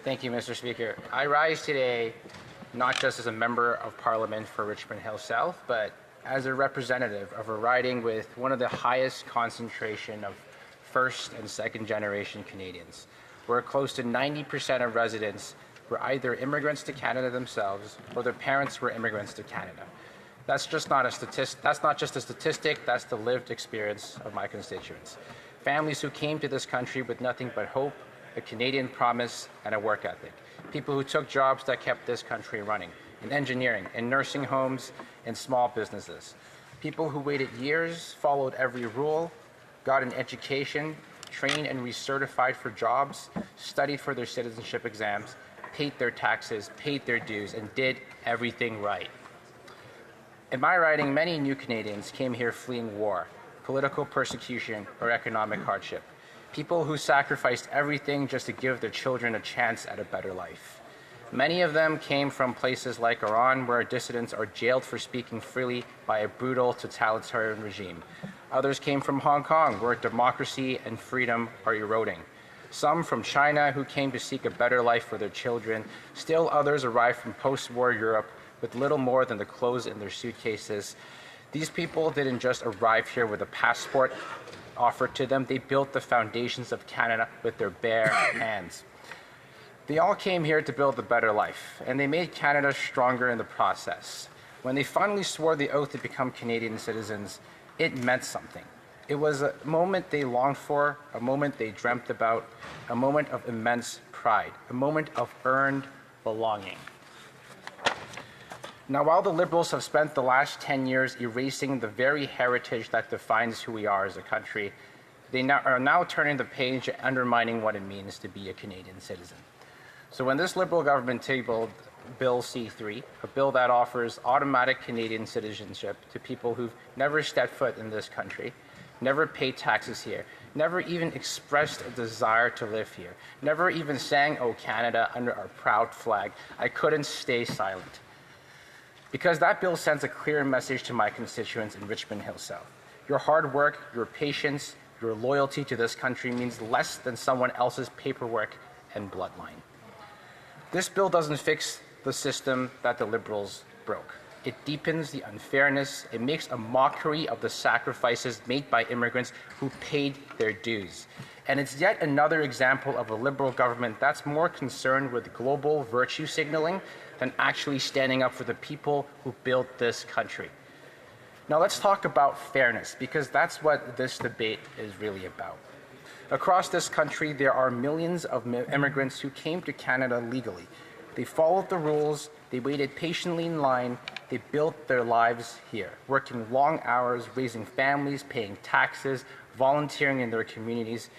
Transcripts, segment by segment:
Thank you, Mr. Speaker. I rise today not just as a member of Parliament for Richmond Hill South, but as a representative of a riding with one of the highest concentration of first and second generation Canadians, where close to 90% of residents were either immigrants to Canada themselves or their parents were immigrants to Canada. That's not just a statistic, that's the lived experience of my constituents. Families who came to this country with nothing but hope, a Canadian promise, and a work ethic. People who took jobs that kept this country running, in engineering, in nursing homes, in small businesses. People who waited years, followed every rule, got an education, trained and recertified for jobs, studied for their citizenship exams, paid their taxes, paid their dues, and did everything right. In my riding, many new Canadians came here fleeing war, political persecution, or economic hardship. People who sacrificed everything just to give their children a chance at a better life. Many of them came from places like Iran, where dissidents are jailed for speaking freely by a brutal totalitarian regime. Others came from Hong Kong, where democracy and freedom are eroding. Some from China, who came to seek a better life for their children. Still others arrived from post-war Europe with little more than the clothes in their suitcases. These people didn't just arrive here with a passport offered to them, they built the foundations of Canada with their bare hands. They all came here to build a better life, and they made Canada stronger in the process. When they finally swore the oath to become Canadian citizens, it meant something. It was a moment they longed for, a moment they dreamt about, a moment of immense pride, a moment of earned belonging. Now, while the Liberals have spent the last 10 years erasing the very heritage that defines who we are as a country, they are now turning the page and undermining what it means to be a Canadian citizen. So when this Liberal government tabled Bill C-3, a bill that offers automatic Canadian citizenship to people who've never stepped foot in this country, never paid taxes here, never even expressed a desire to live here, never even sang "O Canada" under our proud flag, I couldn't stay silent. Because that bill sends a clear message to my constituents in Richmond Hill South. Your hard work, your patience, your loyalty to this country means less than someone else's paperwork and bloodline. This bill doesn't fix the system that the Liberals broke. It deepens the unfairness. It makes a mockery of the sacrifices made by immigrants who paid their dues. And it's yet another example of a Liberal government that's more concerned with global virtue signaling than actually standing up for the people who built this country. Now let's talk about fairness, because that's what this debate is really about. Across this country, there are millions of immigrants who came to Canada legally. They followed the rules, they waited patiently in line, they built their lives here, working long hours, raising families, paying taxes, volunteering in their communities.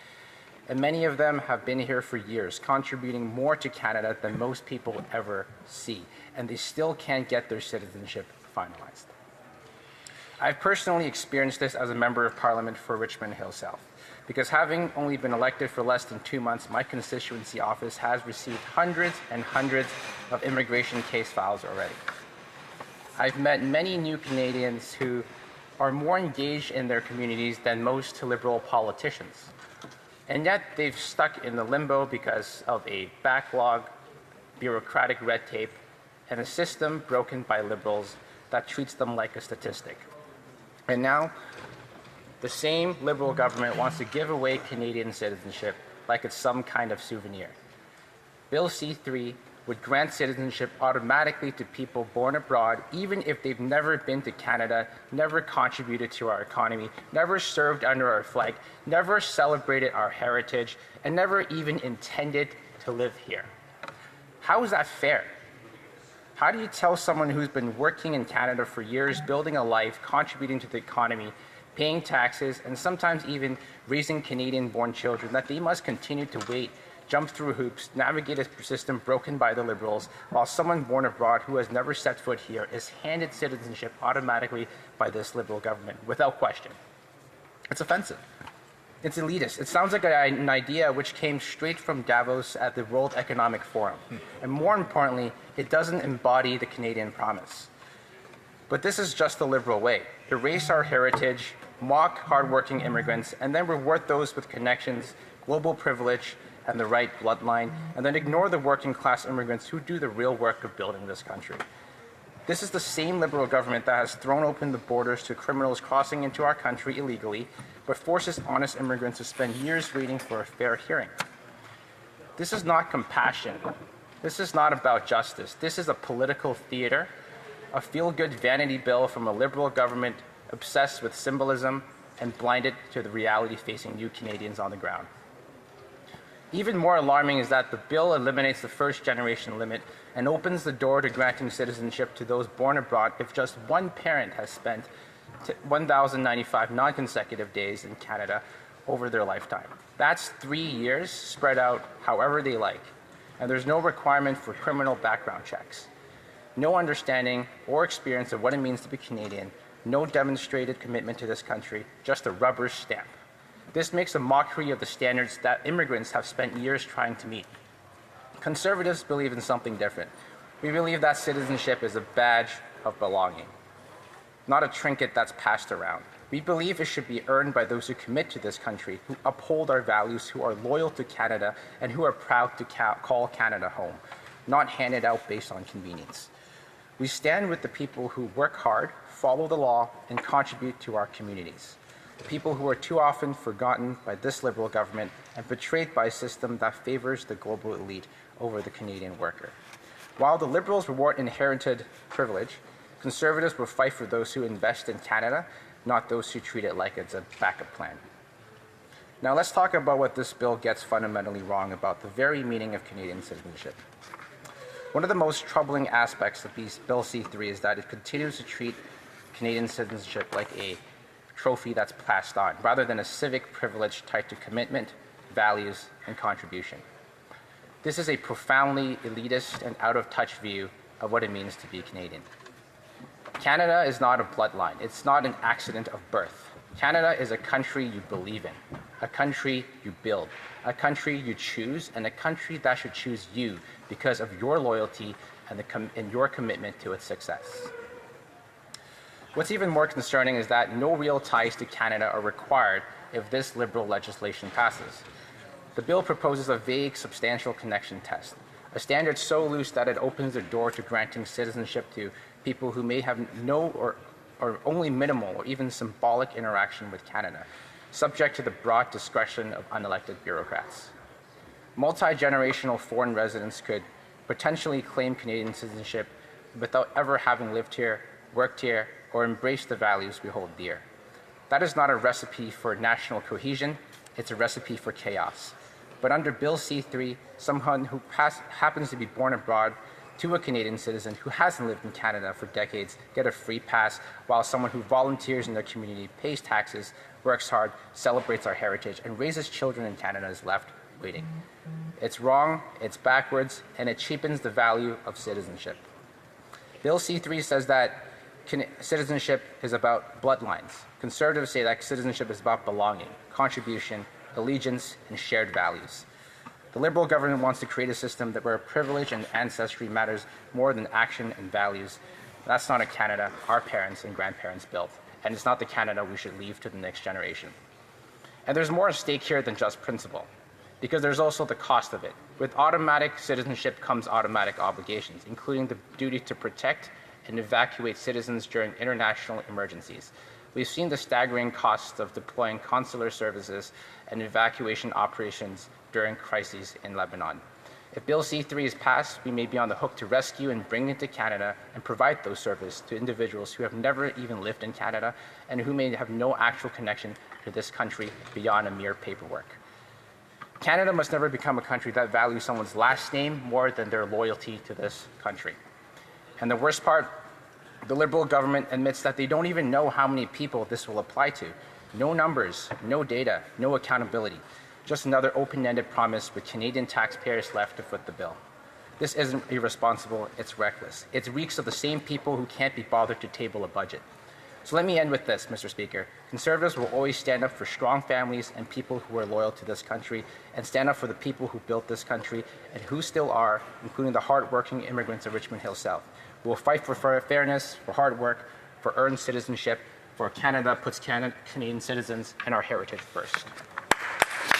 And many of them have been here for years, contributing more to Canada than most people ever see, and they still can't get their citizenship finalized. I've personally experienced this as a member of Parliament for Richmond Hill South, because having only been elected for less than 2 months, my constituency office has received hundreds and hundreds of immigration case files already. I've met many new Canadians who are more engaged in their communities than most Liberal politicians. And yet they've stuck in the limbo because of a backlog, bureaucratic red tape, and a system broken by Liberals that treats them like a statistic. And now, the same Liberal government wants to give away Canadian citizenship like it's some kind of souvenir. Bill C-3 would grant citizenship automatically to people born abroad, even if they've never been to Canada, never contributed to our economy, never served under our flag, never celebrated our heritage, and never even intended to live here. How is that fair? How do you tell someone who's been working in Canada for years, building a life, contributing to the economy, paying taxes, and sometimes even raising Canadian-born children, that they must continue to wait, jump through hoops, navigate a system broken by the Liberals, while someone born abroad who has never set foot here is handed citizenship automatically by this Liberal government without question? It's offensive. It's elitist. It sounds like an idea which came straight from Davos at the World Economic Forum. And more importantly, it doesn't embody the Canadian promise. But this is just the Liberal way. Erase our heritage, mock hardworking immigrants, and then reward those with connections, global privilege, and the right bloodline, and then ignore the working class immigrants who do the real work of building this country. This is the same Liberal government that has thrown open the borders to criminals crossing into our country illegally, but forces honest immigrants to spend years waiting for a fair hearing. This is not compassion. This is not about justice. This is a political theater, a feel-good vanity bill from a Liberal government obsessed with symbolism and blinded to the reality facing new Canadians on the ground. Even more alarming is that the bill eliminates the first-generation limit and opens the door to granting citizenship to those born abroad if just one parent has spent 1,095 non-consecutive days in Canada over their lifetime. That's 3 years spread out however they like, and there's no requirement for criminal background checks. No understanding or experience of what it means to be Canadian, no demonstrated commitment to this country, just a rubber stamp. This makes a mockery of the standards that immigrants have spent years trying to meet. Conservatives believe in something different. We believe that citizenship is a badge of belonging, not a trinket that's passed around. We believe it should be earned by those who commit to this country, who uphold our values, who are loyal to Canada, and who are proud to call Canada home, not handed out based on convenience. We stand with the people who work hard, follow the law, and contribute to our communities. The people who are too often forgotten by this Liberal government and betrayed by a system that favors the global elite over the Canadian worker. While the Liberals reward inherited privilege, Conservatives will fight for those who invest in Canada, not those who treat it like it's a backup plan. Now let's talk about what this bill gets fundamentally wrong about the very meaning of Canadian citizenship. One of the most troubling aspects of Bill C-3 is that it continues to treat Canadian citizenship like a trophy that's passed on, rather than a civic privilege tied to commitment, values, and contribution. This is a profoundly elitist and out-of-touch view of what it means to be Canadian. Canada is not a bloodline. It's not an accident of birth. Canada is a country you believe in, a country you build, a country you choose, and a country that should choose you because of your loyalty and your commitment to its success. What's even more concerning is that no real ties to Canada are required if this Liberal legislation passes. The bill proposes a vague substantial connection test, a standard so loose that it opens the door to granting citizenship to people who may have no or only minimal or even symbolic interaction with Canada, subject to the broad discretion of unelected bureaucrats. Multi-generational foreign residents could potentially claim Canadian citizenship without ever having lived here, worked here, or embraced the values we hold dear. That is not a recipe for national cohesion, it's a recipe for chaos. But under Bill C-3, someone who happens to be born abroad to a Canadian citizen who hasn't lived in Canada for decades get a free pass, while someone who volunteers in their community, pays taxes, works hard, celebrates our heritage, and raises children in Canada is left waiting. It's wrong, it's backwards, and it cheapens the value of citizenship. Bill C-3 says that citizenship is about bloodlines. Conservatives say that citizenship is about belonging, contribution, allegiance, and shared values. The Liberal government wants to create a system where privilege and ancestry matters more than action and values. That's not a Canada our parents and grandparents built, and it's not the Canada we should leave to the next generation. And there's more at stake here than just principle, because there's also the cost of it. With automatic citizenship comes automatic obligations, including the duty to protect and evacuate citizens during international emergencies. We've seen the staggering costs of deploying consular services and evacuation operations during crises in Lebanon. If Bill C-3 is passed, we may be on the hook to rescue and bring into Canada and provide those services to individuals who have never even lived in Canada and who may have no actual connection to this country beyond a mere paperwork. Canada must never become a country that values someone's last name more than their loyalty to this country. And the worst part, the Liberal government admits that they don't even know how many people this will apply to. No numbers, no data, no accountability. Just another open-ended promise with Canadian taxpayers left to foot the bill. This isn't irresponsible, it's reckless. It reeks of the same people who can't be bothered to table a budget. So let me end with this, Mr. Speaker. Conservatives will always stand up for strong families and people who are loyal to this country, and stand up for the people who built this country and who still are, including the hard-working immigrants of Richmond Hill South. We will fight for fairness, for hard work, for earned citizenship, for Canada puts Canadian citizens and our heritage first.